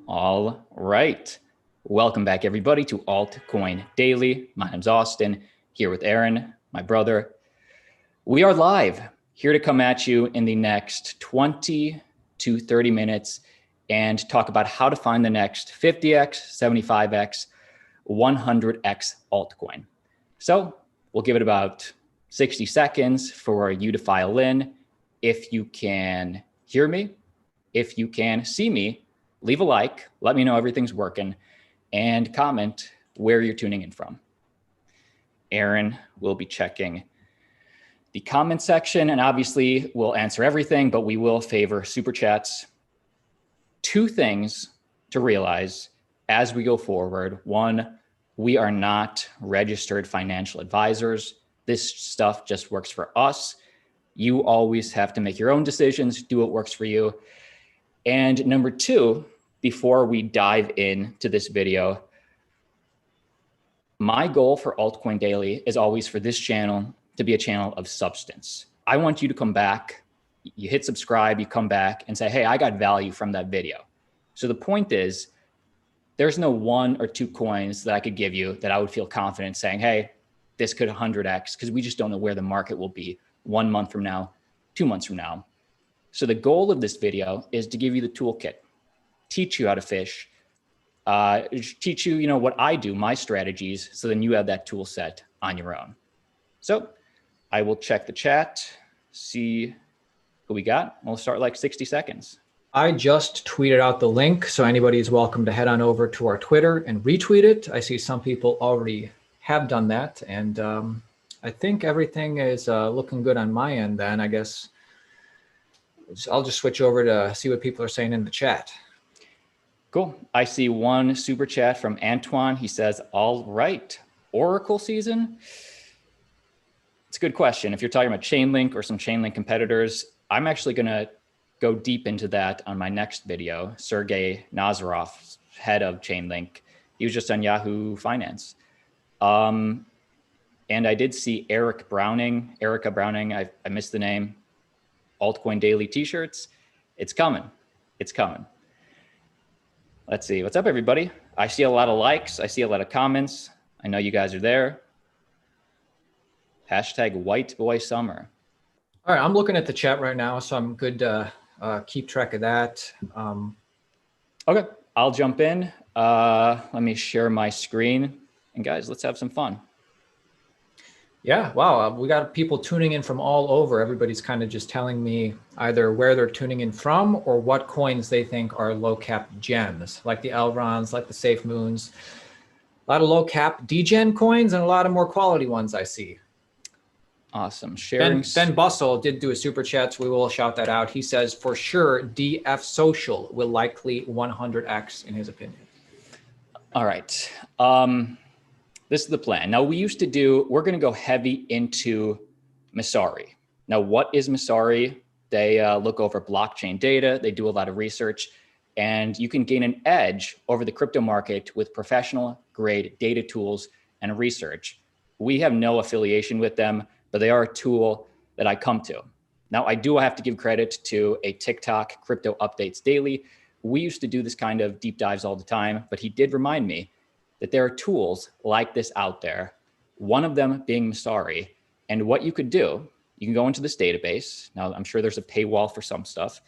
All right. Welcome back, everybody, to Altcoin Daily. My name's Austin, here with Aaron, my brother. We are live, here to come at you in the next 20 to 30 minutes and talk about how to find the next 50x, 75x, 100x altcoin. So we'll give it about 60 seconds for you to file in. If you can hear me, if you can see me, leave a like, let me know everything's working, and comment where you're tuning in from. Aaron will be checking the comment section, and obviously we'll answer everything, but we will favor super chats. Two things to realize as we go forward. One, we are not registered financial advisors. This stuff just works for us. You always have to make your own decisions, do what works for you. And number two, before we dive into this video, my goal for Altcoin Daily is always for this channel to be a channel of substance. I want you to come back, you hit subscribe, you come back and say, hey, I got value from that video. So the point is, there's no one or two coins that I could give you that I would feel confident saying, hey, this could 100x, because we just don't know where the market will be 1 month from now, 2 months from now. So the goal of this video is to give you the toolkit, teach you how to fish, teach you, what I do, my strategies, so then you have that tool set on your own. So I will check the chat, see who we got. We'll start like 60 seconds. I just tweeted out the link, so anybody is welcome to head on over to our Twitter and retweet it. I see some people already have done that, and I think everything is looking good on my end then. I guess I'll just switch over to see what people are saying in the chat. Cool. I see one super chat from Antoine. He says, all right, Oracle season? It's a good question. If you're talking about Chainlink or some Chainlink competitors, I'm actually going to go deep into that on my next video. Sergey Nazarov, head of Chainlink. He was just on Yahoo Finance. And I did see Erica Browning, I missed the name, Altcoin Daily t-shirts. It's coming. It's coming. Let's see. What's up, everybody? I see a lot of likes. I see a lot of comments. I know you guys are there. Hashtag white boy summer. All right. I'm looking at the chat right now, so I'm good to keep track of that. Okay. I'll jump in. Let me share my screen. And guys, let's have some fun. Yeah, wow. We got people tuning in from all over. Everybody's kind of just telling me either where they're tuning in from or what coins they think are low cap gems, like the Elrons, like the Safe Moons. A lot of low cap degen coins and a lot of more quality ones I see. Awesome. Sharing. Ben Bustle did do a super chat, so we will shout that out. He says, for sure, DF Social will likely 100x in his opinion. All right. This is the plan. Now, we're going to go heavy into Messari. Now, what is Messari? They look over blockchain data. They do a lot of research, and you can gain an edge over the crypto market with professional grade data tools and research. We have no affiliation with them, but they are a tool that I come to. Now, I do have to give credit to a TikTok Crypto Updates Daily. We used to do this kind of deep dives all the time, but he did remind me that there are tools like this out there, one of them being Messari. And what you could do, you can go into this database. Now, I'm sure there's a paywall for some stuff.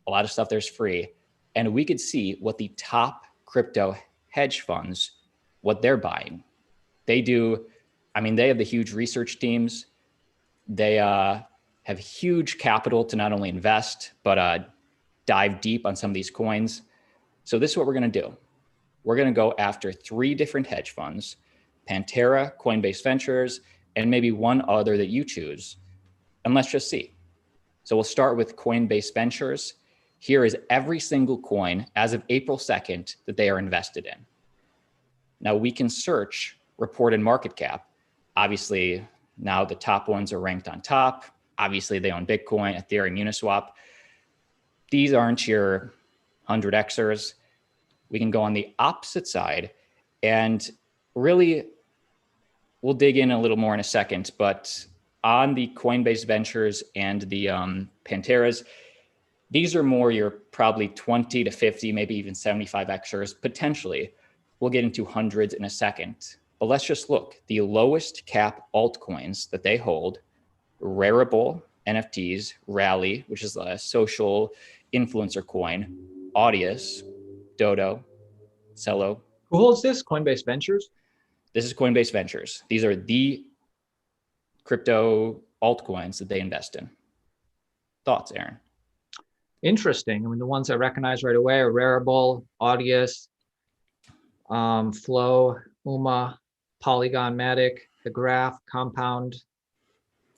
A lot of stuff there's free. And we could see what the top crypto hedge funds, what they're buying. They have the huge research teams. They have huge capital to not only invest, but dive deep on some of these coins. So this is what we're going to do. We're going to go after 3 different hedge funds, Pantera, Coinbase Ventures, and maybe one other that you choose. And let's just see. So we'll start with Coinbase Ventures. Here is every single coin as of April 2nd that they are invested in. Now we can search reported market cap. Obviously, now the top ones are ranked on top. Obviously, they own Bitcoin, Ethereum, Uniswap. These aren't your 100xers. We can go on the opposite side, and really, we'll dig in a little more in a second, but on the Coinbase Ventures and the Panteras, These are more your probably 20 to 50, maybe even 75 Xers potentially. We'll get into hundreds in a second. But let's just look. The lowest cap altcoins that they hold, Rarible NFTs, Rally, which is a social influencer coin, Audius, Dodo, Cello. Who holds this? Coinbase Ventures? This is Coinbase Ventures. These are the crypto altcoins that they invest in. Thoughts, Aaron? Interesting. I mean, the ones I recognize right away are Rarible, Audius, Flow, Uma, Polygon, Matic, The Graph, Compound,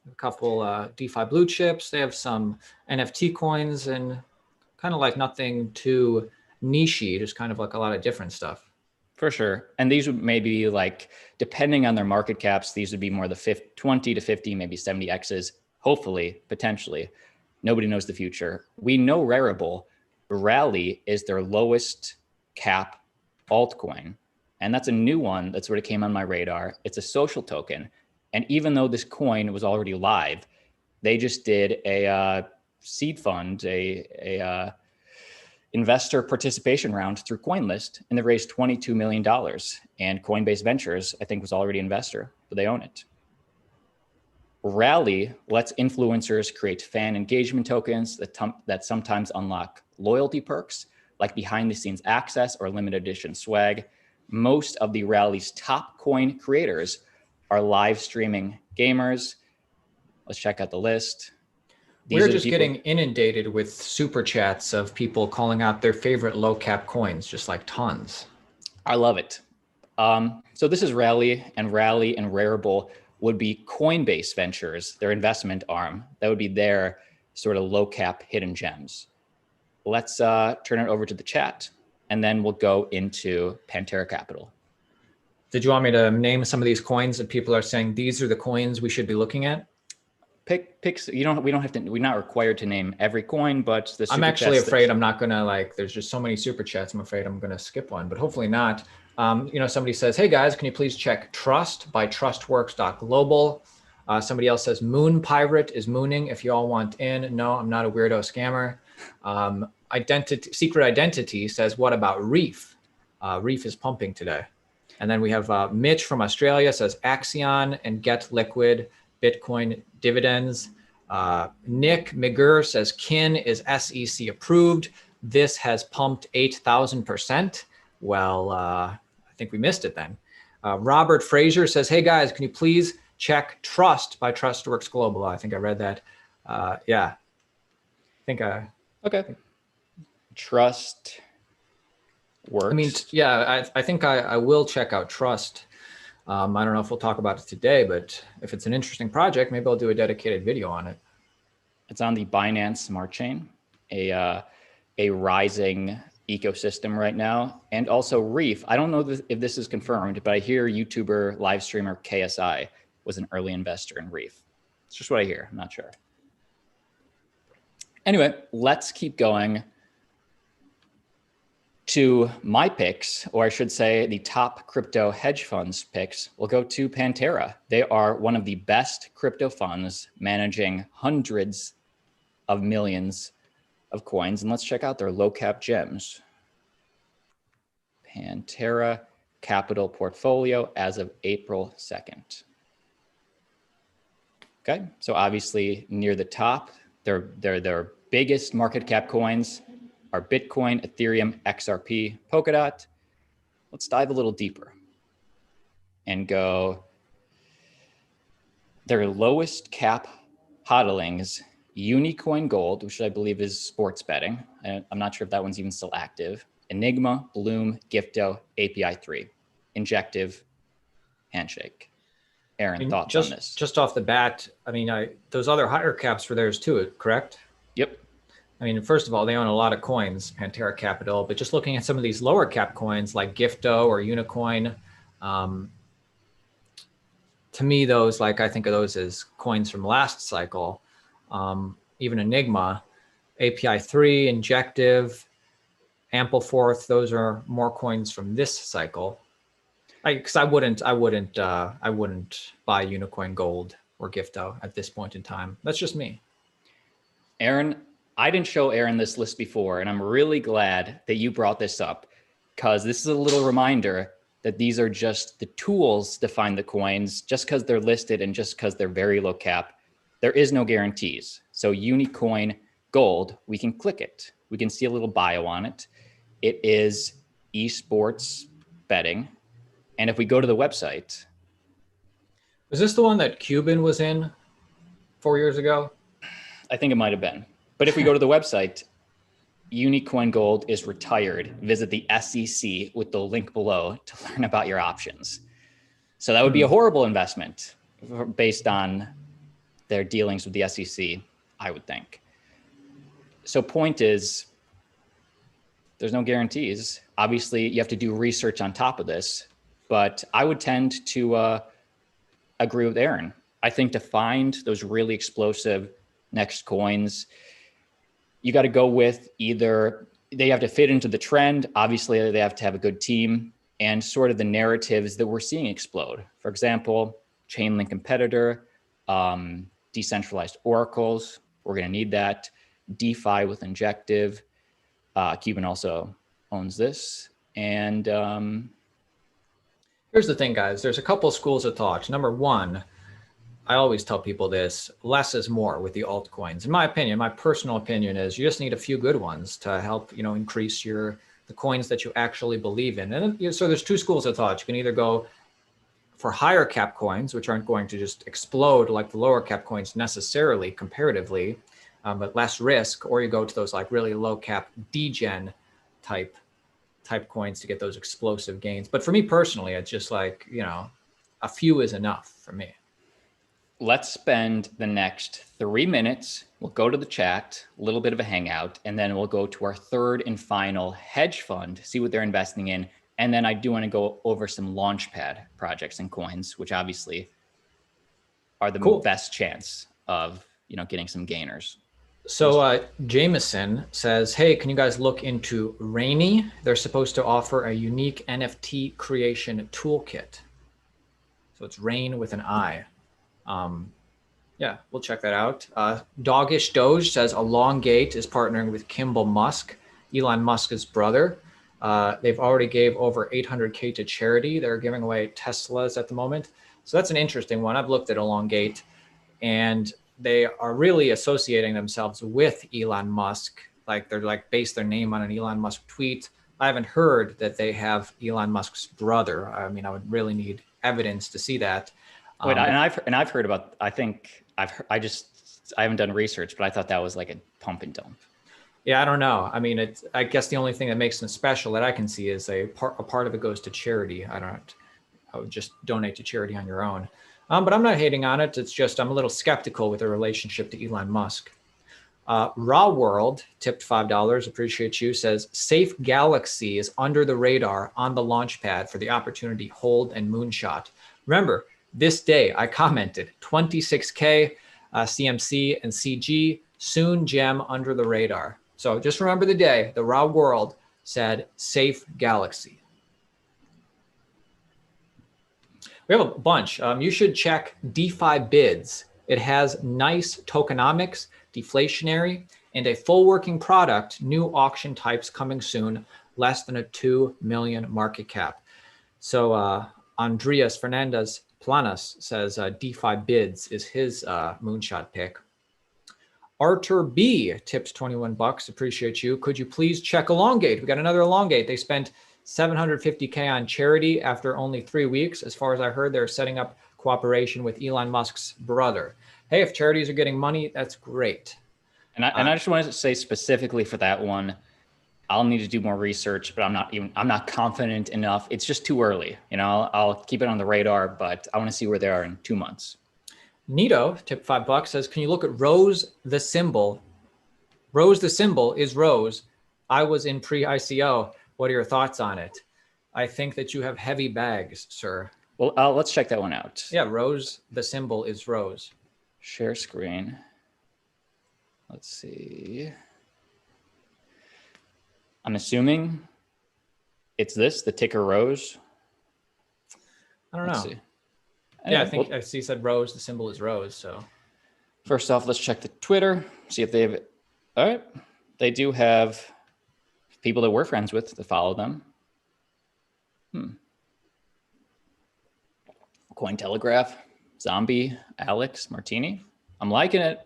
a couple DeFi blue chips. They have some NFT coins and kind of like nothing too niche-y, just kind of like a lot of different stuff. For sure. And these would maybe like, depending on their market caps, these would be more the 20 to 50, maybe 70 X's, hopefully, potentially. Nobody knows the future. We know Rarible. Rally is their lowest cap altcoin. And that's a new one that sort of came on my radar. It's a social token. And even though this coin was already live, they just did a seed fund, a investor participation round through CoinList, and they raised $22 million. And Coinbase Ventures, I think, was already an investor, but they own it. Rally lets influencers create fan engagement tokens that sometimes unlock loyalty perks, like behind the scenes access or limited edition swag. Most of the Rally's top coin creators are live streaming gamers. Let's check out the list. We're just getting inundated with super chats of people calling out their favorite low cap coins, just like tons. I love it. So this is Rally and Rarible would be Coinbase Ventures, their investment arm. That would be their sort of low cap hidden gems. Let's turn it over to the chat, and then we'll go into Pantera Capital. Did you want me to name some of these coins that people are saying these are the coins we should be looking at? Picks. We don't have to. We're not required to name every coin, but the I'm actually afraid I'm not gonna like. There's just so many super chats. I'm afraid I'm gonna skip one, but hopefully not. Somebody says, "Hey guys, can you please check Trust by Trustworks.global?" Somebody else says, "Moon Pirate is mooning. If you all want in." No, I'm not a weirdo scammer. Secret Identity says, "What about Reef?" Reef is pumping today. And then we have Mitch from Australia says Axion and Get Liquid, Bitcoin dividends. Nick McGurr says Kin is SEC approved. This has pumped 8,000%. Well, I think we missed it then. Robert Frazier says, "Hey guys, can you please check Trust by Trustworks Global?" I think I read that. Yeah. Okay. Trust works. I mean, yeah, I think I will check out Trust. I don't know if we'll talk about it today, but if it's an interesting project, maybe I'll do a dedicated video on it. It's on the Binance Smart Chain, a rising ecosystem right now. And also Reef. I don't know if this is confirmed, but I hear YouTuber live streamer KSI was an early investor in Reef. It's just what I hear. I'm not sure. Anyway, let's keep going to my picks, or I should say the top crypto hedge funds picks. We'll go to Pantera. They are one of the best crypto funds managing hundreds of millions of coins. And let's check out their low cap gems. Pantera Capital portfolio as of April 2nd. Okay, so obviously near the top, their biggest market cap coins are Bitcoin, Ethereum, XRP, Polkadot. Let's dive a little deeper and go their lowest cap hodlings, Unicoin Gold, which I believe is sports betting. I'm not sure if that one's even still active. Enigma, Bloom, Gifto, API3, Injective, Handshake. Aaron, thoughts on this? Just off the bat, I mean, those other higher caps were theirs too, correct? Yep. I mean, first of all, they own a lot of coins, Pantera Capital, but just looking at some of these lower cap coins like Gifto or Unicoin, to me, those, like, I think of those as coins from last cycle. Even Enigma, API3, Injective, Ampleforth, those are more coins from this cycle. Because I wouldn't buy Unicoin Gold or Gifto at this point in time. That's just me. Aaron, I didn't show Aaron this list before, and I'm really glad that you brought this up, because this is a little reminder that these are just the tools to find the coins. Just because they're listed and just because they're very low cap, there is no guarantees. So Unicoin Gold, we can click it. We can see a little bio on it. It is esports betting. And if we go to the website. Was this the one that Cuban was in 4 years ago? I think it might have been. But if we go to the website, Unicoin Gold is retired. Visit the SEC with the link below to learn about your options. So that would be a horrible investment based on their dealings with the SEC, I would think. So point is, there's no guarantees. Obviously, you have to do research on top of this, but I would tend to agree with Aaron. I think to find those really explosive next coins, you got to go with either they have to fit into the trend. Obviously, they have to have a good team and sort of the narratives that we're seeing explode. For example, Chainlink competitor, decentralized oracles. We're going to need that. DeFi with injective. Cuban also owns this. And here's the thing, guys. There's a couple schools of thought. Number one, I always tell people this, less is more with the altcoins. In my opinion, my personal opinion is you just need a few good ones to help, increase the coins that you actually believe in. And so there's two schools of thought. You can either go for higher cap coins, which aren't going to just explode like the lower cap coins necessarily comparatively, but less risk, or you go to those like really low cap degen type coins to get those explosive gains. But for me personally, it's just like, a few is enough for me. Let's spend the next 3 minutes. We'll go to the chat, a little bit of a hangout, and then we'll go to our third and final hedge fund, see what they're investing in. And then I do want to go over some Launchpad projects and coins, which obviously are the best chance of, getting some gainers. So Jameson says, hey, can you guys look into Rainy? They're supposed to offer a unique NFT creation toolkit. So it's Rain with an I. Yeah, we'll check that out. Doggish Doge says Elongate is partnering with Kimball Musk, Elon Musk's brother. They've already gave over 800K to charity. They're giving away Teslas at the moment. So that's an interesting one. I've looked at Elongate, and they are really associating themselves with Elon Musk. Like they're base their name on an Elon Musk tweet. I haven't heard that they have Elon Musk's brother. I mean, I would really need evidence to see that. Wait, and I've heard about. I haven't done research, but I thought that was like a pump and dump. Yeah, I don't know. I mean, I guess the only thing that makes them special that I can see is a part of it goes to charity. I would just donate to charity on your own. But I'm not hating on it. It's just I'm a little skeptical with the relationship to Elon Musk. Raw World tipped $5. Appreciate you. Says Safe Galaxy is under the radar on the Launchpad for the opportunity hold and moonshot. Remember. This day, I commented 26K CMC and CG, soon gem under the radar. So just remember the day, the Raw World said Safe Galaxy. We have a bunch. You should check DeFi Bids. It has nice tokenomics, deflationary, and a full working product, new auction types coming soon, less than a 2 million market cap. So Andreas Fernandez Planas says DeFi Bids is his moonshot pick. Arthur B tips $21. Appreciate you. Could you please check Elongate? We got another Elongate. They spent $750K on charity after only 3 weeks. As far as I heard, they're setting up cooperation with Elon Musk's brother. Hey, if charities are getting money, that's great. And I just wanted to say specifically for that one, I'll need to do more research, but I'm not confident enough. It's just too early. I'll keep it on the radar, but I want to see where they are in 2 months. Nito, tip $5, says, can you look at Rose the symbol? Rose the symbol is Rose. I was in pre-ICO. What are your thoughts on it? I think that you have heavy bags, sir. Well, let's check that one out. Yeah, Rose the symbol is Rose. Share screen. Let's see. I'm assuming it's the ticker Rose. I don't know. Let's see. Yeah, I think I see said Rose, the symbol is Rose. So first off, let's check the Twitter, see if they have All right. They do have people that we're friends with to follow them. Cointelegraph, Zombie, Alex, Martini. I'm liking it.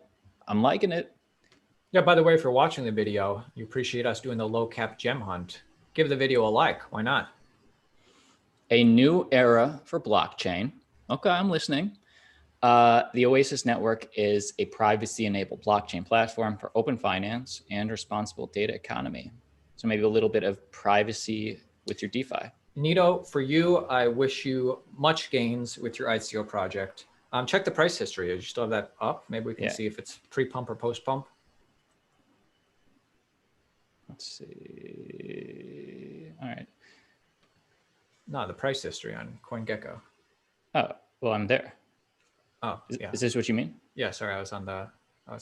I'm liking it. Yeah, by the way, if you're watching the video, you appreciate us doing the low cap gem hunt, give the video a like. Why not? A new era for blockchain. Okay, I'm listening. The Oasis Network is a privacy-enabled blockchain platform for open finance and responsible data economy. So maybe a little bit of privacy with your DeFi. Nito, for you, I wish you much gains with your ICO project. Check the price history. Do you still have that up? Maybe we can see if it's pre-pump or post-pump. Let's see. All right. No, the price history on CoinGecko. Oh, well, I'm there. Oh, yeah. Is this what you mean? Yeah, sorry, I was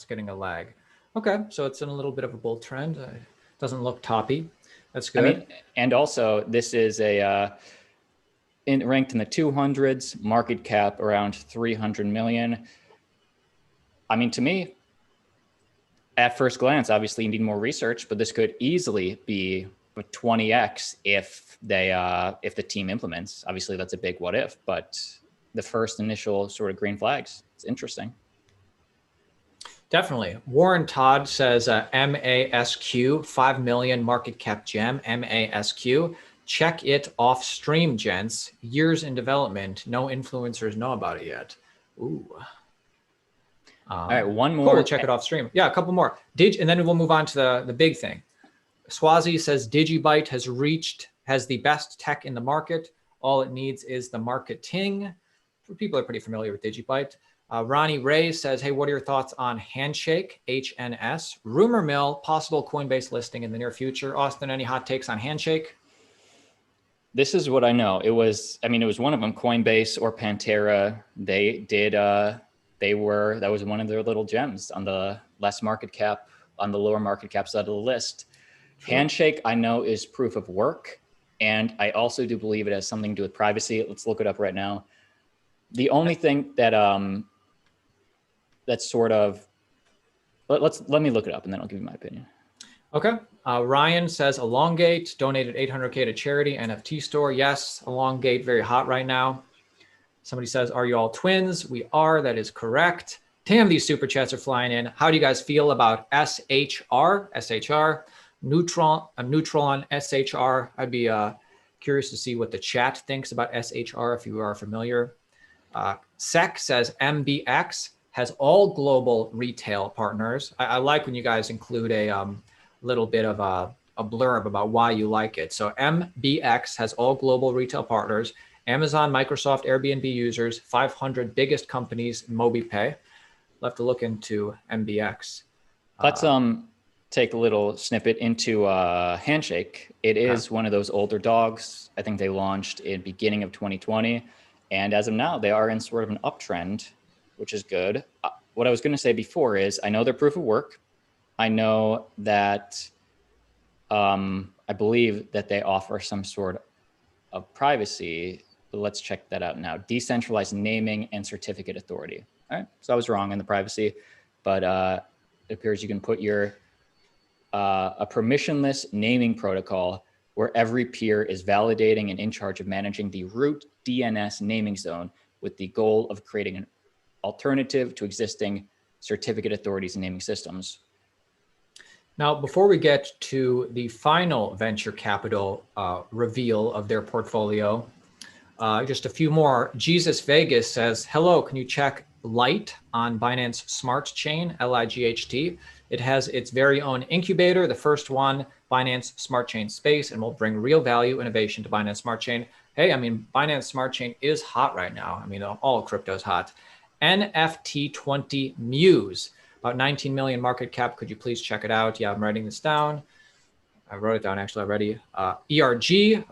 getting a lag. Okay, so it's in a little bit of a bull trend. Doesn't look toppy. That's good. I mean, and also this is ranked in the 200s, market cap around 300 million. I mean, to me, at first glance, obviously you need more research, but this could easily be a 20x if the team implements. Obviously, that's a big what if, but the first initial sort of green flags, it's interesting. Definitely. Warren Todd says MASQ, 5 million market cap gem, MASQ. Check it off stream, gents. Years in development. No influencers know about it yet. Ooh. All right, one more. Cool, we'll check it off stream. Yeah, a couple more. And then we'll move on to the big thing. Swazi says Digibyte has the best tech in the market. All it needs is the marketing. People are pretty familiar with Digibyte. Ronnie Ray says, hey, what are your thoughts on Handshake, HNS? Rumor mill, possible Coinbase listing in the near future. Austin, any hot takes on Handshake? This is what I know. It was one of them, Coinbase or Pantera. That was one of their little gems on the lower market cap side of the list. Sure. Handshake, I know, is proof of work. And I also do believe it has something to do with privacy. Let's look it up right now. The only thing that that's sort of, let me look it up and then I'll give you my opinion. Okay. Ryan says Elongate donated 800K to charity NFT store. Yes, Elongate very hot right now. Somebody says, are you all twins? We are. That is correct. Damn, these super chats are flying in. How do you guys feel about SHR, neutral on SHR? I'd be curious to see what the chat thinks about SHR if you are familiar. Sec says MBX has all global retail partners. I like when you guys include a little bit of a blurb about why you like it. So MBX has all global retail partners, Amazon, Microsoft, Airbnb users, 500 biggest companies, MobiPay. We'll have to look into MBX. Let's take a little snippet into Handshake. It is one of those older dogs. I think they launched in beginning of 2020. And as of now, they are in sort of an uptrend, which is good. What I was going to say before is I know they're proof of work. I know that I believe that they offer some sort of privacy. But let's check that out now. Decentralized naming and certificate authority. All right. So I was wrong in the privacy, but it appears you can put your a permissionless naming protocol where every peer is validating and in charge of managing the root DNS naming zone with the goal of creating an alternative to existing certificate authorities and naming systems. Now, before we get to the final venture capital reveal of their portfolio, just a few more. Jesus Vegas says, hello, can you check Light on Binance Smart Chain, LIGHT? It has its very own incubator, the first one, Binance Smart Chain Space, and will bring real value innovation to Binance Smart Chain. Hey, I mean, Binance Smart Chain is hot right now. I mean, all crypto is hot. NFT20 Muse, about 19 million market cap. Could you please check it out? Yeah, I'm writing this down. I wrote it down actually already. ERG,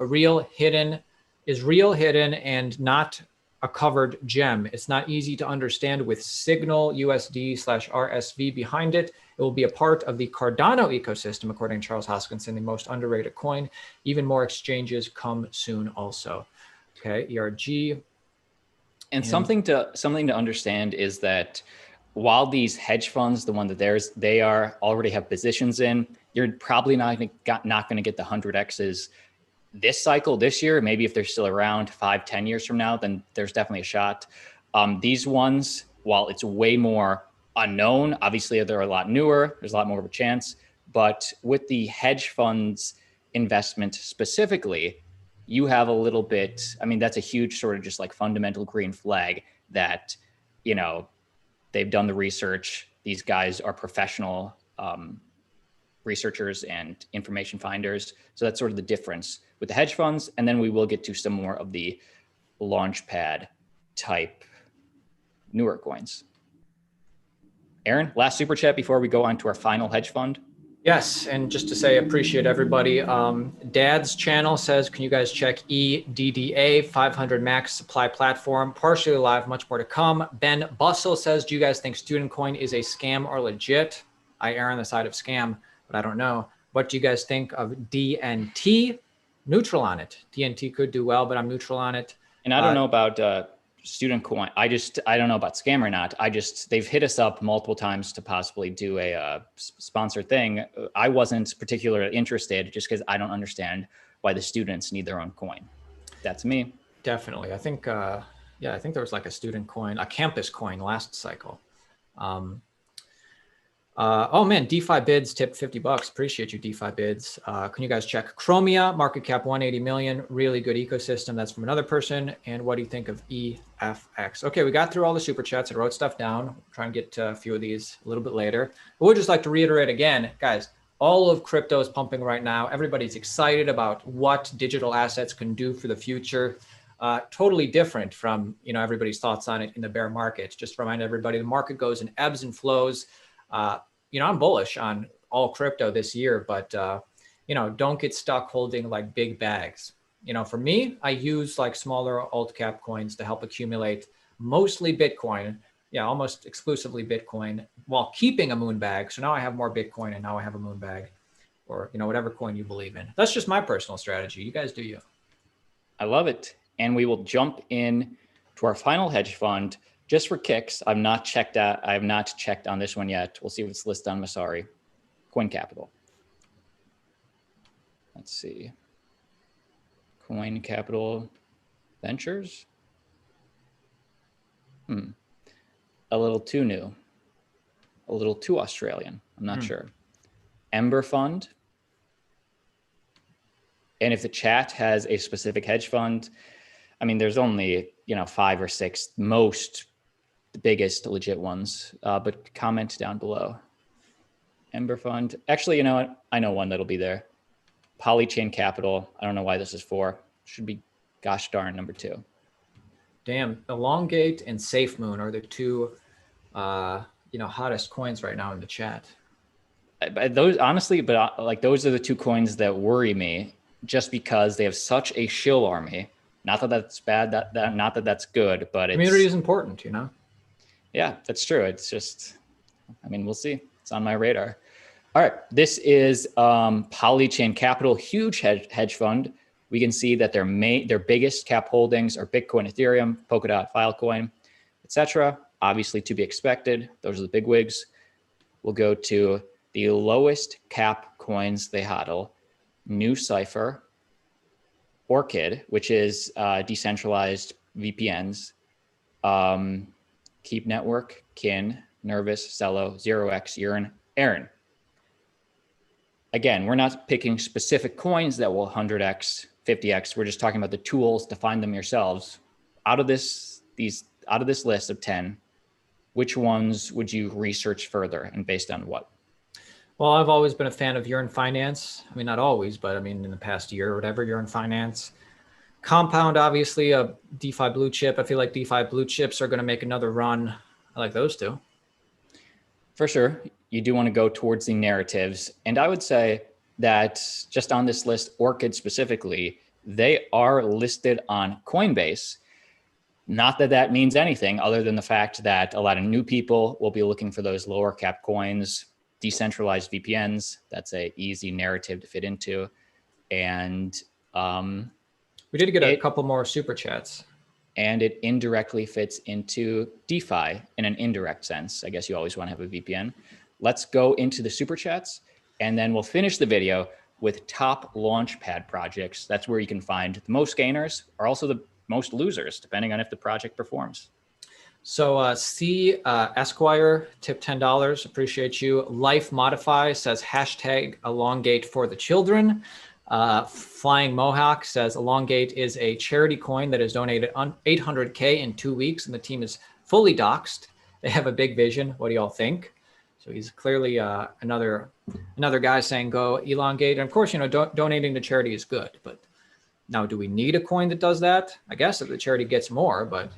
is real hidden and not a covered gem. It's not easy to understand with Signal USD/RSV behind it. It will be a part of the Cardano ecosystem, according to Charles Hoskinson, the most underrated coin. Even more exchanges come soon also. Okay, ERG. And something to understand is that while these hedge funds, the one that they are already have positions in, you're probably not going to get the 100Xs this cycle, this year. Maybe if they're still around 5-10 years from now, then there's definitely a shot. These ones, while it's way more unknown, obviously they're a lot newer, there's a lot more of a chance. But with the hedge funds investment specifically, you have a little bit, I mean, that's a huge sort of just like fundamental green flag that, you know, they've done the research. These guys are professional researchers and information finders. So that's sort of the difference with the hedge funds. And then we will get to some more of the Launchpad type newer coins. Aaron, last super chat before we go on to our final hedge fund. Yes, and just to say, appreciate everybody. Dad's channel says, can you guys check EDDA 500 max supply platform, partially live, much more to come. Ben Bustle says, do you guys think student coin is a scam or legit? I err on the side of scam, but I don't know. What do you guys think of DNT? Neutral on it. DNT could do well, but I'm neutral on it. And I don't know about student coin. I don't know about scam or not. They've hit us up multiple times to possibly do a sponsor thing. I wasn't particularly interested just because I don't understand why the students need their own coin. That's me. Definitely. I think, yeah, I think there was like a student coin, a campus coin last cycle. Oh man, DeFi Bids tipped $50. Appreciate you, DeFi Bids. Can you guys check Chromia, market cap 180 million, really good ecosystem. That's from another person. And what do you think of EFX? Okay, we got through all the super chats. I wrote stuff down. We'll try and get to a few of these a little bit later. But we'd just like to reiterate again, guys, all of crypto is pumping right now. Everybody's excited about what digital assets can do for the future. Totally different from, you know, everybody's thoughts on it in the bear market. Just to remind everybody, the market goes in ebbs and flows. You know, I'm bullish on all crypto this year, but, you know, don't get stuck holding like big bags. You know, for me, I use like smaller alt cap coins to help accumulate mostly Bitcoin. Yeah, almost exclusively Bitcoin while keeping a moon bag. So now I have more Bitcoin and now I have a moon bag, or, you know, whatever coin you believe in. That's just my personal strategy. You guys do you. I love it. And we will jump in to our final hedge fund. Just for kicks, I have not checked on this one yet. We'll see if it's listed on Masari. Coin Capital. Let's see. Coin Capital Ventures. A little too new. A little too Australian. I'm not sure. Ember Fund. And if the chat has a specific hedge fund, I mean, there's only, you know, 5 or 6 most the biggest legit ones, but comment down below. Ember Fund. Actually, you know what? I know one that'll be there. PolyChain Capital. I don't know why this is for. Should be gosh darn number 2. Damn, Elongate and SafeMoon are the two, you know, hottest coins right now in the chat. Those honestly, but like those are the 2 coins that worry me, just because they have such a shill army. Not that that's bad. Not that that's good, but community is important, you know. Yeah, that's true. It's just, I mean, we'll see. It's on my radar. All right. This is PolyChain Capital, huge hedge fund. We can see that their biggest cap holdings are Bitcoin, Ethereum, Polkadot, Filecoin, etc. Obviously to be expected. Those are the big wigs. We'll go to the lowest cap coins they hodl. New Cipher, Orchid, which is decentralized VPNs, Keep Network, Kin, Nervous, Cello, 0x, Urine, Aaron. Again, we're not picking specific coins that will 100x, 50x. We're just talking about the tools to find them yourselves. Out of this list of 10, which ones would you research further and based on what? Well, I've always been a fan of Urine Finance. I mean, not always, but I mean, in the past year or whatever, Urine Finance. Compound, obviously, a DeFi blue chip. I feel like DeFi blue chips are going to make another run. I like those 2. For sure. You do want to go towards the narratives. And I would say that just on this list, Orchid specifically, they are listed on Coinbase. Not that that means anything other than the fact that a lot of new people will be looking for those lower cap coins, decentralized VPNs. That's a easy narrative to fit into. And we did get a couple more super chats. and it indirectly fits into DeFi in an indirect sense. I guess you always want to have a VPN. Let's go into the super chats, and then we'll finish the video with top Launchpad projects. That's where you can find the most gainers or also the most losers, depending on if the project performs. So C Esquire tip $10. Appreciate you. Life Modify says hashtag elongate for the children. Flying Mohawk says elongate is a charity coin that has donated 800K in 2 weeks, and the team is fully doxxed. They have a big vision. What do y'all think? So he's clearly another guy saying go elongate. And of course, donating to charity is good, but now do we need a coin that does that? I guess if the charity gets more, but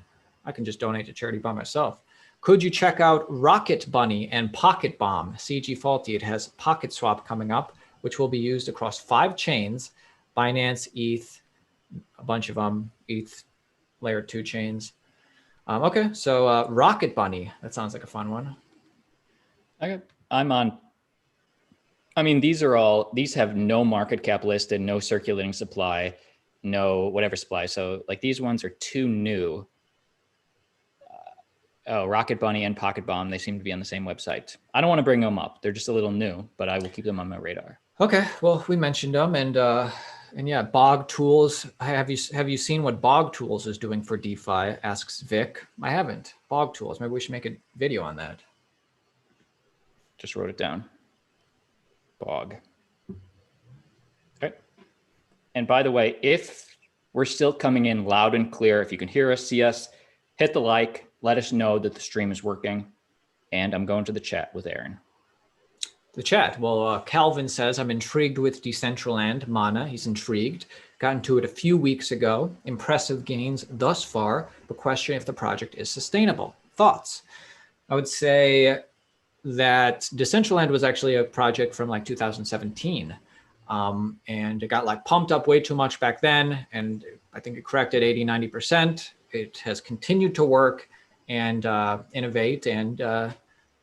I can just donate to charity by myself. Could you check out Rocket Bunny and Pocket Bomb? CG Faulty, it has Pocket Swap coming up, which will be used across 5 chains, Binance, ETH, a bunch of them, ETH, layer 2 chains. Okay, so Rocket Bunny, that sounds like a fun one. Okay, I'm on. I mean, these have no market cap listed, no circulating supply, no whatever supply. So like these ones are too new. Oh, Rocket Bunny and Pocket Bomb, they seem to be on the same website. I don't want to bring them up. They're just a little new, but I will keep them on my radar. Okay, well, we mentioned them, and yeah, Bog Tools. Have you seen what Bog Tools is doing for DeFi? Asks Vic. I haven't. Bog Tools. Maybe we should make a video on that. Just wrote it down. Bog. Okay. And by the way, if we're still coming in loud and clear, if you can hear us, see us, hit the like. Let us know that the stream is working. And I'm going to the chat with Aaron. The chat. Well, Calvin says, I'm intrigued with Decentraland. Mana, he's intrigued. Got into it a few weeks ago. Impressive gains thus far, but question if the project is sustainable. Thoughts? I would say that Decentraland was actually a project from like 2017. And it got like pumped up way too much back then. And I think it corrected 80, 90%. It has continued to work and innovate, and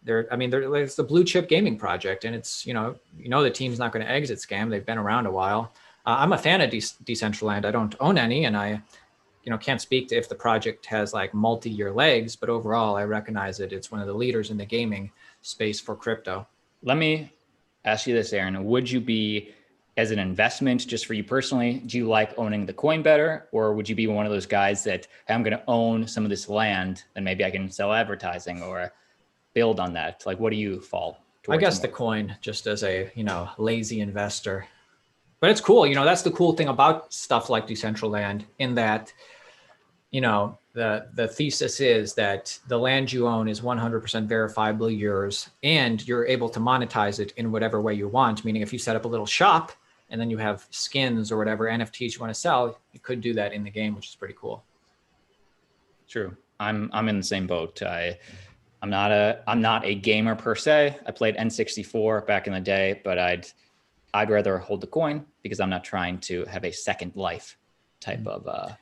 it's the blue chip gaming project, and it's the team's not going to exit scam. They've been around a while. I'm a fan of Decentraland. I don't own any, and I can't speak to if the project has like multi-year legs, but overall I recognize it. It's one of the leaders in the gaming space for crypto. Let me ask you this, Aaron. Would you be, as an investment, just for you personally, do you like owning the coin better? Or would you be one of those guys that, hey, I'm going to own some of this land and maybe I can sell advertising or build on that? Like, what do you fall towards? I guess more? The coin, just as a, lazy investor. But it's cool. That's the cool thing about stuff like Decentraland, in that, the thesis is that the land you own is 100% verifiably yours, and you're able to monetize it in whatever way you want. Meaning if you set up a little shop, and then you have skins or whatever NFTs you want to sell, you could do that in the game, which is pretty cool. True. I'm in the same boat. I'm not a gamer per se. I played N64 back in the day, but I'd rather hold the coin because I'm not trying to have a second life type of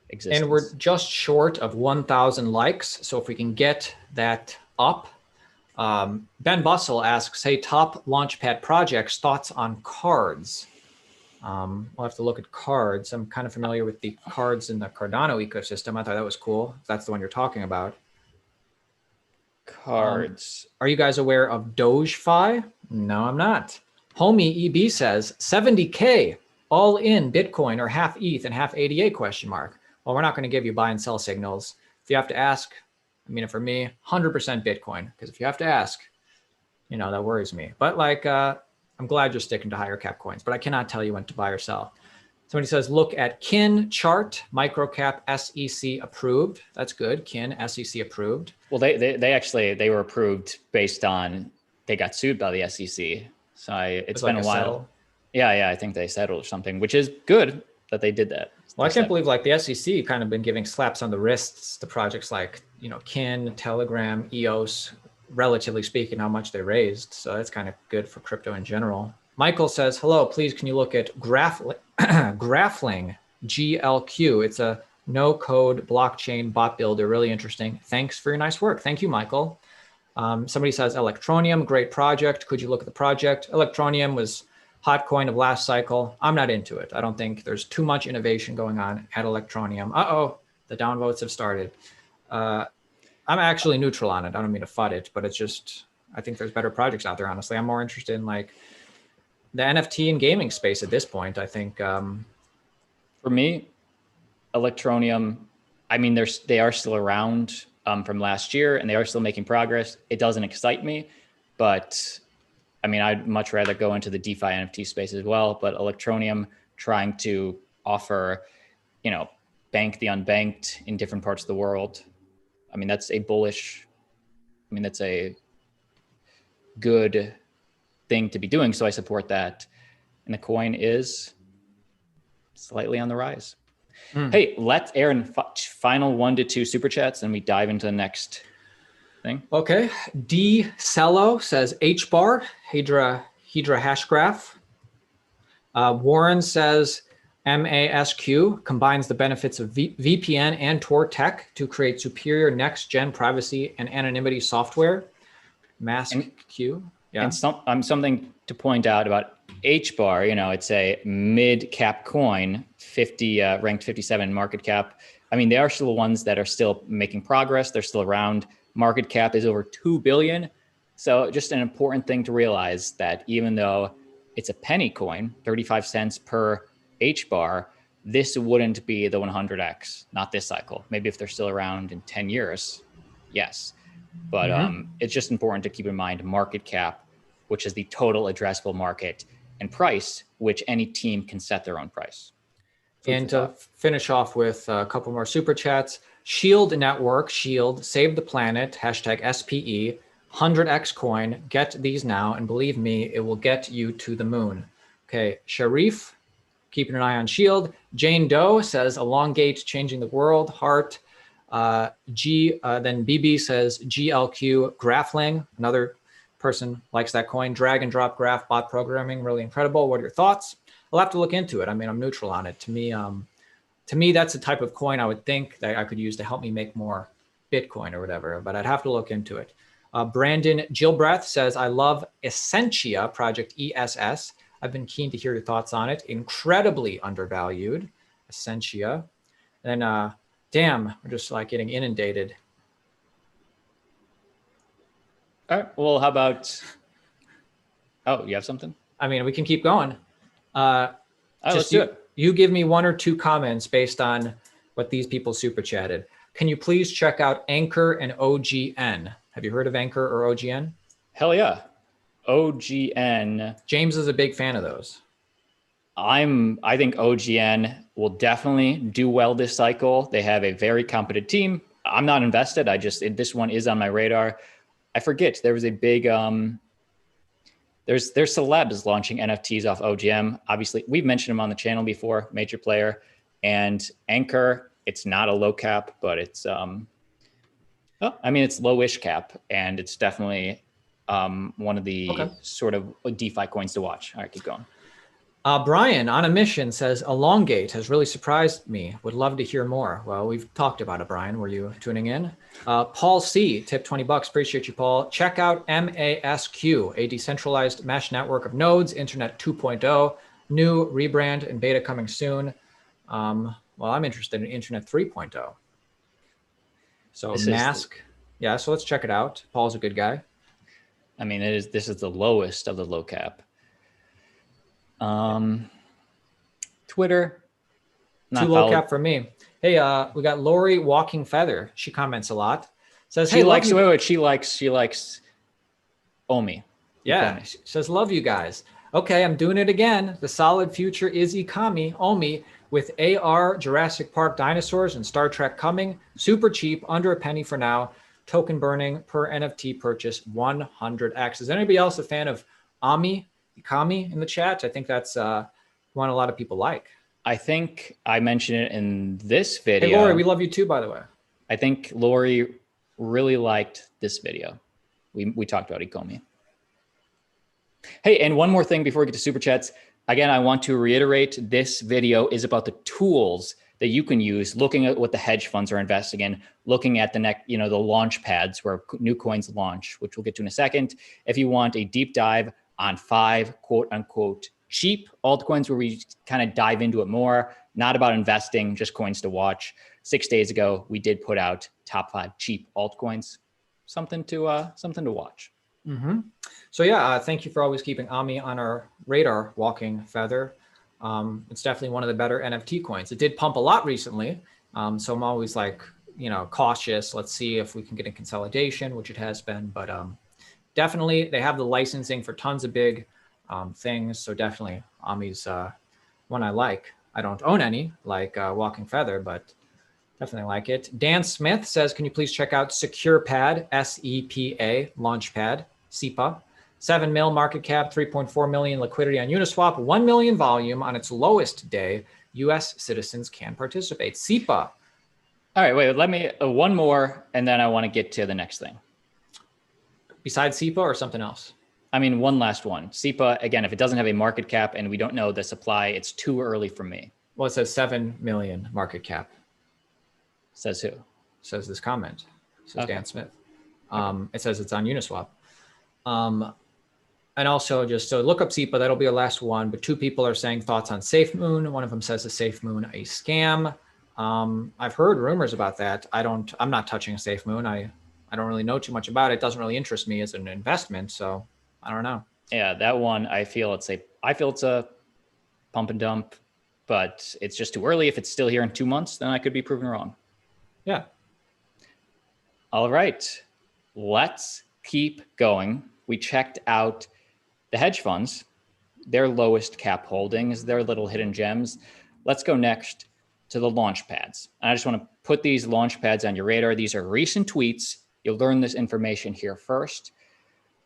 existence. And we're just short of 1,000 likes. So if we can get that up. Ben Bussell asks, hey, top Launchpad projects, thoughts on cards? We'll have to look at cards. I'm kind of familiar with the cards in the Cardano ecosystem. I thought that was cool. That's the one you're talking about. Cards. Are you guys aware of DogeFi? No, I'm not. Homie EB says 70K all in Bitcoin or half ETH and half ADA question mark. Well, we're not going to give you buy and sell signals. If you have to ask, for me, 100% Bitcoin, because if you have to ask, that worries me. But I'm glad you're sticking to higher cap coins, but I cannot tell you when to buy or sell. Somebody says, look at Kin chart, microcap SEC approved. That's good. Kin SEC approved. Well, they were approved based on, they got sued by the SEC. So it's been a while. Settle. Yeah. I think they settled or something, which is good that they did that. Well, I can't believe the SEC kind of been giving slaps on the wrists to projects like, Kin, Telegram, EOS, relatively speaking, how much they raised. So that's kind of good for crypto in general. Michael says, hello, please, can you look at Graphling GLQ? It's a no-code blockchain bot builder. Really interesting. Thanks for your nice work. Thank you, Michael. Somebody says, Electronium, great project. Could you look at the project? Electronium was hot coin of last cycle. I'm not into it. I don't think there's too much innovation going on at Electronium. Uh-oh, The downvotes have started. I'm actually neutral on it. I don't mean to FUD it, but it's just, I think there's better projects out there, honestly. I'm more interested in like the NFT and gaming space at this point. I think for me, Electronium, I mean, they are still around from last year and they are still making progress. It doesn't excite me, but I mean, I'd much rather go into the DeFi NFT space as well, but Electronium trying to offer, you know, bank the unbanked in different parts of the world. I mean, that's a bullish, I mean, that's a good thing to be doing. So I support that. And the coin is slightly on the rise. Hey, let's Aaron, final 1 to 2 super chats and we dive into the next thing. Okay. D Cello says HBAR, Hydra hash graph. Warren says MASQ combines the benefits of VPN and Tor tech to create superior next-gen privacy and anonymity software. MASQ. Yeah. And something to point out about HBAR, you know, it's a mid-cap coin, ranked 57 market cap. I mean, they are still the ones that are still making progress. They're still around. Market cap is over 2 billion. So just an important thing to realize that even though it's a penny coin, 35 cents per HBAR, this wouldn't be the 100x, not this cycle. Maybe if they're still around in 10 years, yes. But it's just important to keep in mind market cap, which is the total addressable market, and price, which any team can set their own price. And to finish off with a couple more super chats, Shield Network, Shield, Save the Planet, hashtag SPE, 100x coin, get these now, and believe me, it will get you to the moon. Okay, Sharif, keeping an eye on Shield. Jane Doe says, elongate, changing the world, heart. Then BB says, GLQ, Graphling, another person likes that coin. Drag and drop graph bot programming, really incredible. What are your thoughts? I'll have to look into it. I mean, I'm neutral on it. To me, that's the type of coin I would think that I could use to help me make more Bitcoin or whatever, but I'd have to look into it. Brandon Gilbreth says, I love Essentia, project ESS. I've been keen to hear your thoughts on it. Incredibly undervalued, Essentia. And damn, we're just like getting inundated. All right, well, how about, oh, you have something? I mean, we can keep going. Let's do it. You give me 1 or 2 comments based on what these people super chatted. Can you please check out Anchor and OGN? Have you heard of Anchor or OGN? Hell yeah. OGN. James is a big fan of those. I think OGN will definitely do well this cycle. They have a very competent team. I'm not invested. This one is on my radar. I forget there was a big, there's celebs launching NFTs off OGM. Obviously, we've mentioned them on the channel before, major player. And Anchor, it's not a low cap, but it's, it's lowish cap. And it's definitely one of the sort of DeFi coins to watch. All right, keep going. Brian on a mission says, elongate has really surprised me. Would love to hear more. Well, we've talked about it, Brian. Were you tuning in? Paul C, tip $20. Appreciate you, Paul. Check out MASQ, a decentralized mesh network of nodes, Internet 2.0, new rebrand and beta coming soon. Well, I'm interested in Internet 3.0. So Mask. Yeah, so let's check it out. Paul's a good guy. I mean, this is the lowest of the low cap. Twitter, too low cap for me. Hey, we got Lori Walking Feather. She comments a lot. Says she likes she likes Omi. Yeah, she says love you guys. Okay, I'm doing it again. The solid future is Ikami Omi with AR, Jurassic Park dinosaurs, and Star Trek coming. Super cheap, under a penny for now. Token burning per NFT purchase 100x. Is anybody else a fan of Ikami in the chat? I think that's one a lot of people like. I think I mentioned it in this video. Hey, Lori, we love you too, by the way. I think Lori really liked this video. We talked about Ikami. Hey, and one more thing before we get to super chats. Again, I want to reiterate this video is about the tools that you can use, looking at what the hedge funds are investing in, looking at the Launchpads where new coins launch, which we'll get to in a second. If you want a deep dive on 5 quote unquote cheap altcoins where we kind of dive into it more, not about investing, just coins to watch. 6 days ago, we did put out top 5 cheap altcoins, something to watch. Mm-hmm. So yeah, thank you for always keeping Ami on our radar, Walking Feather. It's definitely one of the better NFT coins. It did pump a lot recently. So I'm always like, cautious. Let's see if we can get a consolidation, which it has been, but definitely they have the licensing for tons of big things. So definitely Ami's one I like. I don't own any like Walking Feather, but definitely like it. Dan Smith says, can you please check out SecurePad, SEPA, Launchpad, SEPA, 7 mil market cap, 3.4 million liquidity on Uniswap, 1 million volume on its lowest day. US citizens can participate. SEPA. All right, wait, let me, one more, and then I want to get to the next thing. Besides SEPA or something else? I mean, one last one. SEPA, again, if it doesn't have a market cap and we don't know the supply, it's too early for me. Well, it says 7 million market cap. Says who? Says this comment. Says Okay. Dan Smith. It says it's on Uniswap. And also just so look up SEPA, that'll be our last one. But 2 people are saying thoughts on SafeMoon. One of them says, is SafeMoon a scam? I've heard rumors about that. I'm not touching SafeMoon. I don't really know too much about it. It doesn't really interest me as an investment. So I don't know. Yeah, that one, I feel it's a pump and dump, but it's just too early. If it's still here in 2 months, then I could be proven wrong. Yeah. All right, let's keep going. We checked out the hedge funds, their lowest cap holdings, their little hidden gems. Let's go next to the Launchpads. And I just want to put these Launchpads on your radar. These are recent tweets. You'll learn this information here first.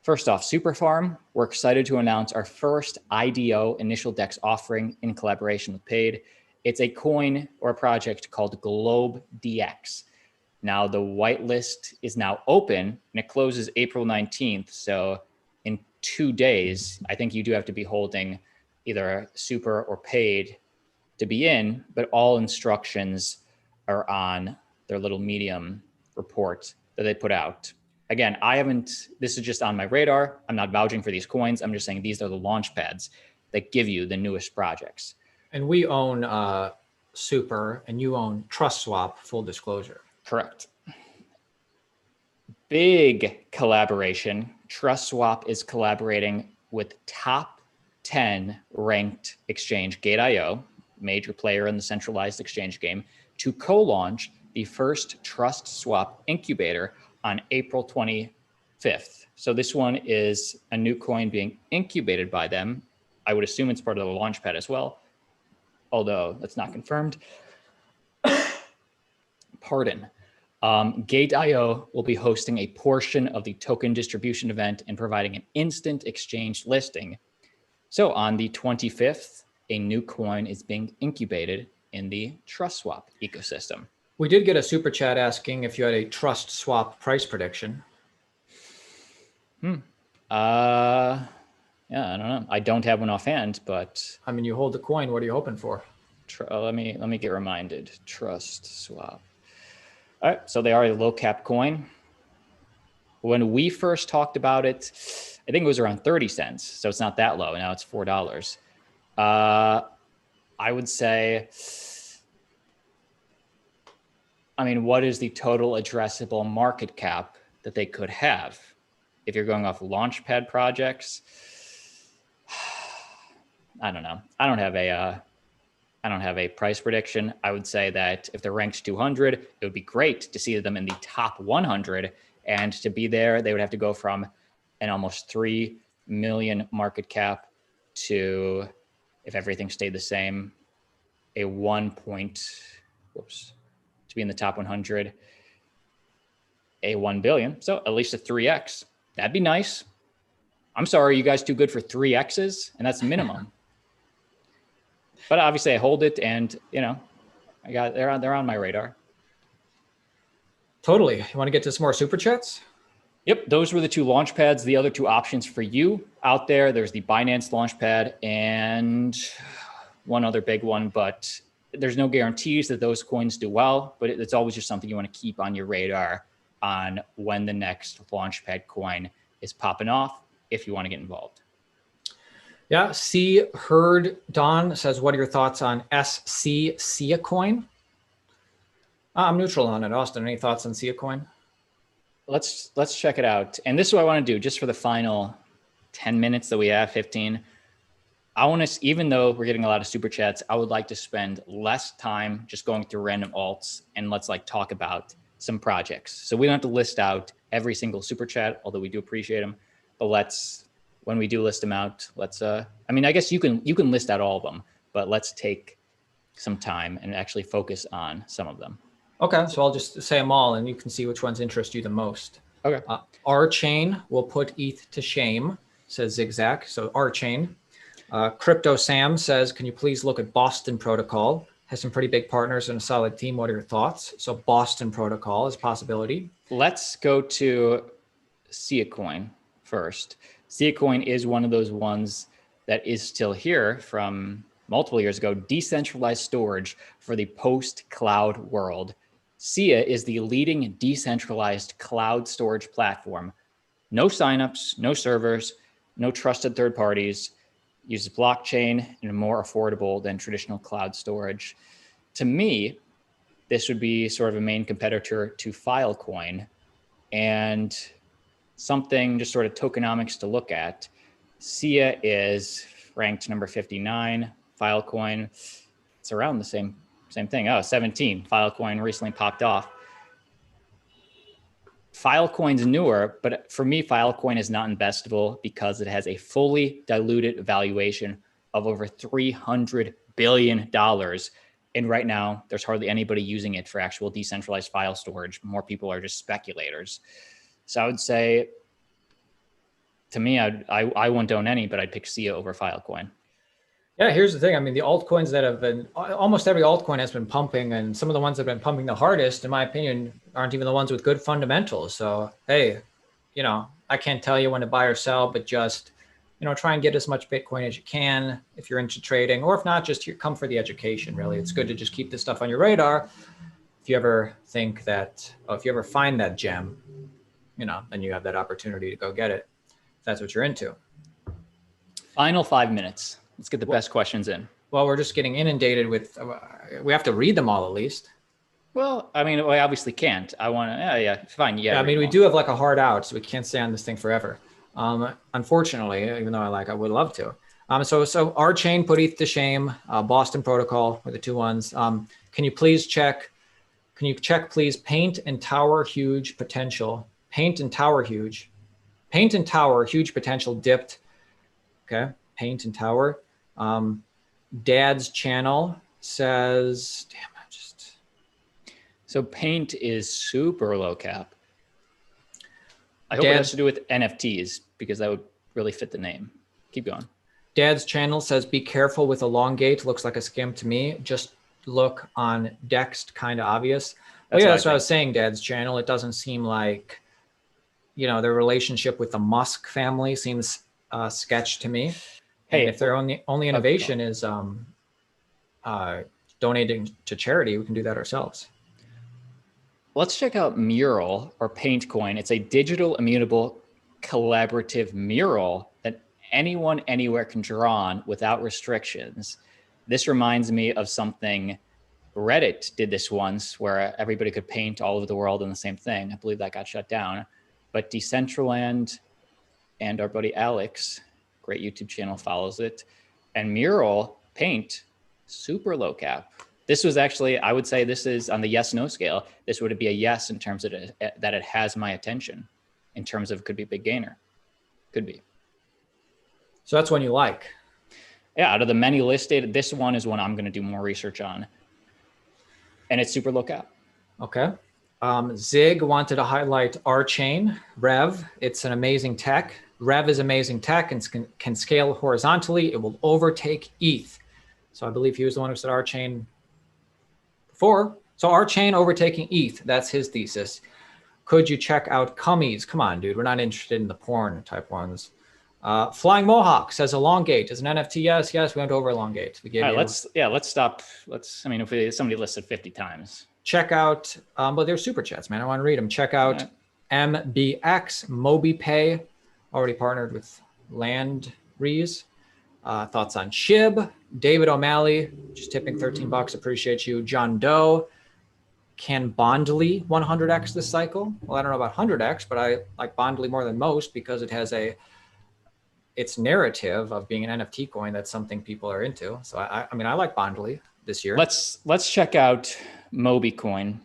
First off, Superfarm, we're excited to announce our first IDO, initial DEX offering in collaboration with Paid. It's a coin or a project called Globe DX. Now the whitelist is now open and it closes April 19th. So in 2 days, I think you do have to be holding either Super or Paid to be in, but all instructions are on their little Medium report that they put out. Again, this is just on my radar. I'm not vouching for these coins. I'm just saying these are the launch pads that give you the newest projects. And we own Super and you own TrustSwap, full disclosure. Correct. Big collaboration. TrustSwap is collaborating with top 10 ranked exchange, Gate.io, major player in the centralized exchange game, to co-launch the first TrustSwap incubator on April 25th. So this one is a new coin being incubated by them. I would assume it's part of the Launchpad as well, although that's not confirmed. Pardon. Gate.io will be hosting a portion of the token distribution event and providing an instant exchange listing. So on the 25th, a new coin is being incubated in the TrustSwap ecosystem. We did get a super chat asking if you had a TrustSwap price prediction. Yeah, I don't know. I don't have one offhand, but I mean, you hold the coin. What are you hoping for? let me get reminded. TrustSwap. All right, so they are a low cap coin. When we first talked about it, I think it was around 30 cents. So it's not that low. Now it's $4. I would say, I mean, what is the total addressable market cap that they could have? If you're going off Launchpad projects, I don't know. I don't have a price prediction. I would say that if they're ranked 200, it would be great to see them in the top 100. And to be there, they would have to go from an almost 3 million market cap to, if everything stayed the same, a to be in the top 100, a 1 billion. So at least a 3x. That'd be nice. I'm sorry, you guys too good for 3x's, and that's minimum. But obviously I hold it, and they're on my radar. Totally. You want to get to some more super chats? Yep, those were the 2 launch pads. The other 2 options for you out there, there's the Binance Launchpad and one other big one, but there's no guarantees that those coins do well, but it's always just something you want to keep on your radar on when the next Launchpad coin is popping off if you want to get involved. Yeah, C Heard Don says, what are your thoughts on SC Coin? I'm neutral on it. Austin, any thoughts on Coin? Let's check it out. And this is what I want to do just for the final 10 minutes that we have, 15. I want to, even though we're getting a lot of super chats, I would like to spend less time just going through random alts and let's like talk about some projects. So we don't have to list out every single super chat, although we do appreciate them. But let's, when we do list them out, let's, I mean, I guess you can list out all of them, but let's take some time and actually focus on some of them. Okay, so I'll just say them all and you can see which ones interest you the most. Okay. Our chain will put ETH to shame, says Zigzag. So our chain. Crypto Sam says, can you please look at Boston Protocol? Has some pretty big partners and a solid team. What are your thoughts? So Boston Protocol is a possibility. Let's go to Filecoin first. Filecoin is one of those ones that is still here from multiple years ago, decentralized storage for the post-cloud world. SIA is the leading decentralized cloud storage platform. No signups, no servers, no trusted third parties, uses blockchain and more affordable than traditional cloud storage. To me, this would be sort of a main competitor to Filecoin and something just sort of tokenomics to look at. SIA is ranked number 59, Filecoin, it's around the same thing. Oh, 17. Filecoin recently popped off. Filecoin's newer, but for me, Filecoin is not investable because it has a fully diluted valuation of over $300 billion. And right now, there's hardly anybody using it for actual decentralized file storage. More people are just speculators. So I would say, to me, I won't own any, but I'd pick SIA over Filecoin. Yeah, here's the thing. I mean, the altcoins that have been, almost every altcoin has been pumping, and some of the ones that have been pumping the hardest, in my opinion, aren't even the ones with good fundamentals. So, hey, you know, I can't tell you when to buy or sell, but just, you know, try and get as much Bitcoin as you can if you're into trading, or if not, just come for the education, really. It's good to just keep this stuff on your radar. If you ever think that, oh, if you ever find that gem, you know, then you have that opportunity to go get it, if that's what you're into. Final 5 minutes. Let's get the best questions in. Well, we're just getting inundated with, we have to read them all at least. Well, I mean, I obviously can't. I want to, yeah, fine. Yeah, I mean, we do have like a hard out, so we can't stay on this thing forever. Unfortunately, even though I would love to. So our chain put ETH to shame, Boston Protocol were the two ones. Can you check, please, Paint and Tower, huge potential. Paint and Tower, huge potential dipped. Okay, Paint and Tower. Dad's channel says, damn, So Paint is super low cap. I hope it has to do with NFTs because that would really fit the name. Keep going. Dad's channel says, be careful with Elongate. Looks like a scam to me. Just look on Dext, kind of obvious. That's what I was saying, Dad's channel. It doesn't seem like, you know, their relationship with the Musk family seems sketch to me. Hey, and if their only innovation is donating to charity, we can do that ourselves. Let's check out Mural or Paint Coin. It's a digital immutable collaborative mural that anyone anywhere can draw on without restrictions. This reminds me of something Reddit did this once where everybody could paint all over the world in the same thing. I believe that got shut down. But Decentraland and our buddy Alex, great YouTube channel, follows it. And Mural Paint, super low cap. This was actually, I would say this is on the yes/no scale. This would be a yes in terms of that it has my attention. In terms of could be a big gainer. Could be. So that's one you like. Yeah, out of the many listed, this one is one I'm going to do more research on. And it's super low cap. Okay. Zig wanted to highlight our chain, Rev. It's an amazing tech. Rev is amazing tech and can scale horizontally. It will overtake ETH. So I believe he was the one who said our chain before. So our chain overtaking ETH. That's his thesis. Could you check out Cummies? Come on, dude. We're not interested in the porn type ones. Flying Mohawk says Elongate is an NFT. Yes, we went over Elongate. We gave All right, let's stop. I mean, if somebody listed 50 times. Check out, but they're super chats, man. I want to read them. Check out MBX, MobiPay, already partnered with Landrees. Thoughts on SHIB? David O'Malley, just tipping 13 bucks. Appreciate you. John Doe. Can Bondly 100x this cycle? Well, I don't know about 100x, but I like Bondly more than most because it has its narrative of being an NFT coin. That's something people are into. So I mean, I like Bondly this year. Let's check out MobiCoin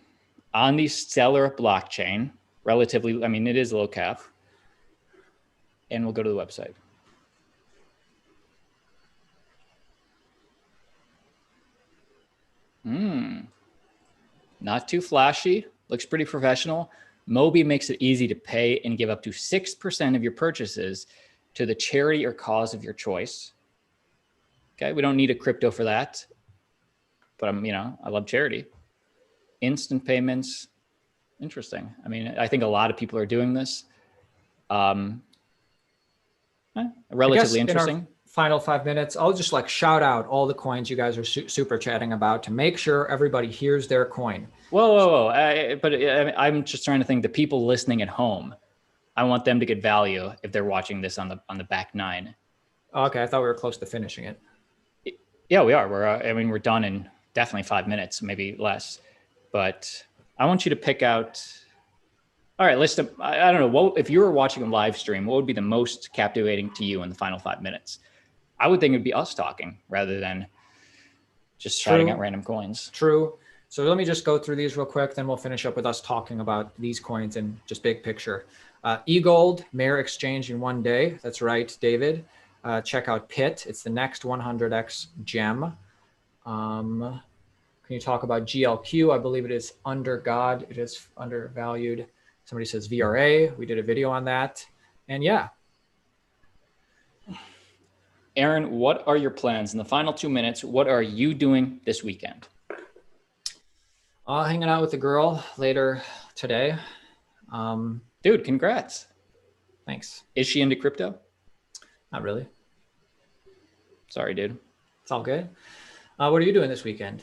on the Stellar blockchain. Relatively, I mean, it is low cap. And we'll go to the website. Not too flashy. Looks pretty professional. Mobi makes it easy to pay and give up to 6% of your purchases to the charity or cause of your choice. Okay, we don't need a crypto for that. But I love charity. Instant payments. Interesting. I mean, I think a lot of people are doing this. Relatively interesting. In our final 5 minutes, I'll just shout out all the coins you guys are super chatting about to make sure everybody hears their coin. Whoa. I'm just trying to think the people listening at home. I want them to get value if they're watching this on the back nine. Okay, I thought we were close to finishing it. Yeah, we are. We're done in definitely 5 minutes, maybe less. But I want you to pick out. All right, I don't know. If you were watching a live stream, what would be the most captivating to you in the final 5 minutes? I would think it'd be us talking rather than just shouting out random coins. True. So let me just go through these real quick. Then we'll finish up with us talking about these coins and just big picture. eGold, Mayor Exchange in 1 day. That's right, David. Check out PIT. It's the next 100x gem. Can you talk about GLQ? I believe it is under God. It is undervalued. Somebody says VRA. We did a video on that. And yeah. Aaron, what are your plans in the final 2 minutes? What are you doing this weekend? Hanging out with a girl later today. Dude, congrats. Thanks. Is she into crypto? Not really. Sorry, dude. It's all good. What are you doing this weekend?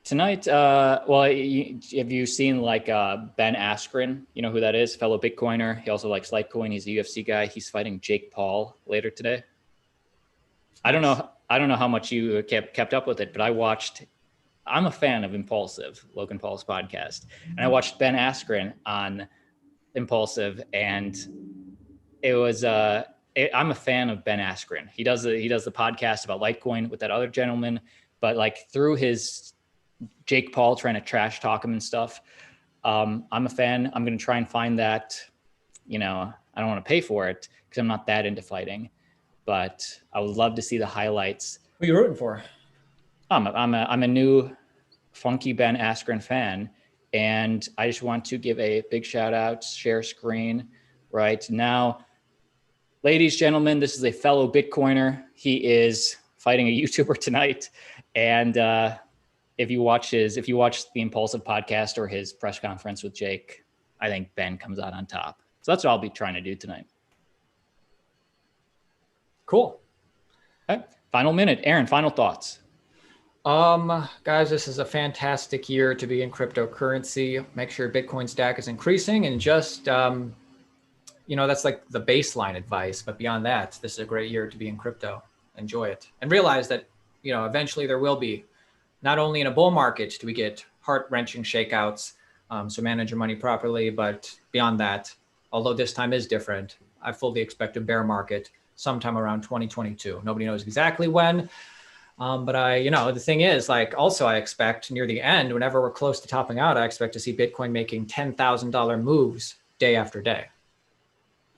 Tonight, have you seen Ben Askren? You know who that is? Fellow Bitcoiner. He also likes Litecoin. He's a UFC guy. He's fighting Jake Paul later today. I don't know how much you kept up with it, but I'm a fan of Impulsive, Logan Paul's podcast, and I watched Ben Askren on Impulsive, and it was I'm a fan of Ben Askren. He does the podcast about Litecoin with that other gentleman, but through his Jake Paul trying to trash talk him and stuff. I'm a fan. I'm going to try and find that. I don't want to pay for it because I'm not that into fighting, but I would love to see the highlights. Who are you rooting for? I'm a new funky Ben Askren fan, and I just want to give a big shout out, share screen right now. Ladies, gentlemen, this is a fellow Bitcoiner. He is fighting a YouTuber tonight. And, if you watch the Impulsive podcast or his press conference with Jake, I think Ben comes out on top. So that's what I'll be trying to do tonight. Cool. Okay. Final minute. Aaron, final thoughts. Guys, this is a fantastic year to be in cryptocurrency. Make sure your Bitcoin stack is increasing, and just, that's the baseline advice. But beyond that, this is a great year to be in crypto. Enjoy it. And realize that, eventually there will be. Not only in a bull market do we get heart-wrenching shakeouts, so manage your money properly, but beyond that, although this time is different, I fully expect a bear market sometime around 2022. Nobody knows exactly when, but the thing is, also I expect near the end, whenever we're close to topping out, I expect to see Bitcoin making $10,000 moves day after day.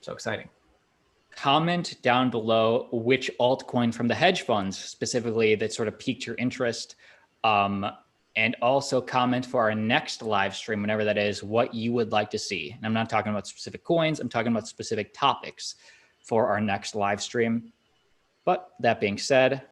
So exciting. Comment down below which altcoin from the hedge funds specifically that sort of piqued your interest. And also comment for our next live stream, whenever that is, what you would like to see. And I'm not talking about specific coins. I'm talking about specific topics for our next live stream. But that being said,